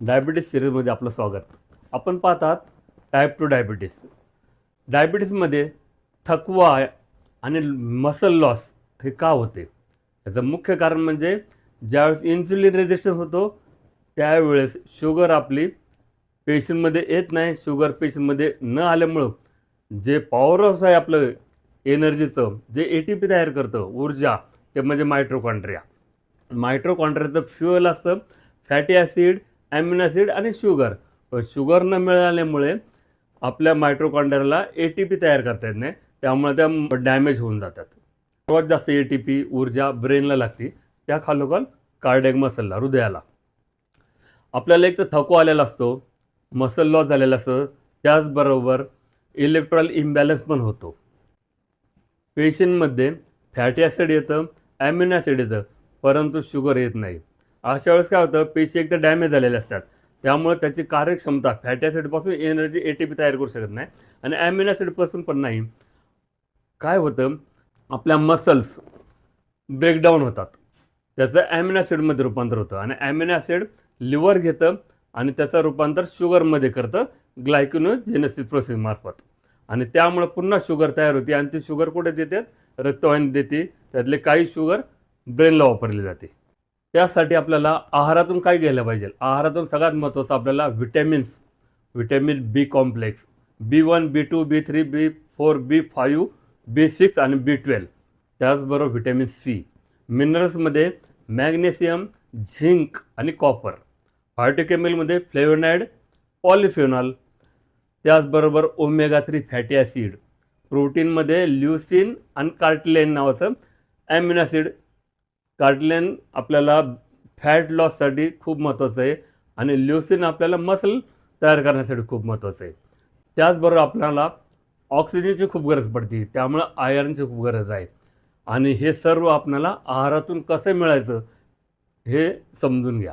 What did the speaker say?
Diabetes सिरीजमध्ये आपलं स्वागत. आपण पाहतात टाईप 2 डायबिटीस. डायबिटीसमध्ये थकवा आणि मसल लॉस हे का होते? याचं मुख्य कारण म्हणजे ज्यावेळेस इन्सुलिन रेझिस्टन्स होतो त्यावेळेस शुगर आपली पेशींमध्ये येत नाही. शुगर पेशींमध्ये न आल्यामुळं जे पॉवर हाऊस आहे आपलं एनर्जीचं, जे ATP तयार करतं ऊर्जा, ते म्हणजे मायटोकॉन्ड्रिया. मायटोकॉन्ड्रियाचं फ्युअल असतं फॅटी ॲसिड, ॲमिनो ॲसिड आणि शुगर. शुगर न मिळाल्यामुळे आपल्या मायटोकॉन्ड्रियाला ATP तयार करता येत नाही, त्यामुळे त्या डॅमेज होऊन जातात. सर्वात जास्त ATP ऊर्जा ब्रेनला लागते, त्या खालोखाल कार्डियक मसलला, हृदयाला. आपल्याला एक तर थकवा आलेला असतो, मसल लॉस झालेला असतं, त्याचबरोबर इलेक्ट्रॉल इम्बॅलन्स पण होतो. पेशींमध्ये फॅटी ॲसिड येतं, ॲमिनो ॲसिड येतं, परंतु शुगर येत नाही. अशा वेळेस काय होतं, पेशी एकदा डॅमेज झालेल्या असतात, त्यामुळे त्याची कार्यक्षमता फॅटी ॲसिडपासून एनर्जी ATP तयार करू शकत नाही आणि ॲमिनो ॲसिडपासून पण नाही. काय होतं, आपल्या मसल्स ब्रेकडाऊन होतात, त्याचं ॲमिनो ॲसिडमध्ये रूपांतर होतं आणि ॲमिनो ॲसिड लिव्हर घेतं आणि त्याचं रूपांतर शुगरमध्ये करतं ग्लायकोजेनेसिस प्रोसेसमार्फत, आणि त्यामुळे पुन्हा शुगर तयार होते आणि ती शुगर कुठे देतात, रक्तवाहिनीत देते. त्यातले काही शुगर ब्रेनला वापरली जाते. त्यासाठी आपल्याला आहारातून काय घ्यायला पाहिजे? आहारातून सगळ्यात महत्त्वाचं आपल्याला vitamins, vitamin B complex, B1, B2, B3, B4, B5, B6 आणि B12, त्याचबरोबर व्हिटॅमिन C. मिनरल्समध्ये मॅग्नेशियम, झिंक आणि कॉपर. फायटोकेमिकलमध्ये फ्लेवोनाइड, पॉलिफेनॉल, त्याचबरोबर ओमेगा 3 फॅटी ॲसिड. प्रोटीनमध्ये ल्युसीन आणि कार्टिलेन नावाचं ॲमिनो ॲसिड. कार्टिलेन आपल्याला फॅट लॉससाठी खूप महत्त्वाचं आहे आणि ल्युसीन आपल्याला मसल तयार करण्यासाठी खूप महत्त्वाचं आहे. त्याचबरोबर आपल्याला ऑक्सिजनची खूप गरज पडते, त्यामुळं आयर्नची खूप गरज आहे. आणि हे सर्व आपल्याला आहारातून कसं मिळायचं हे समजून घ्या.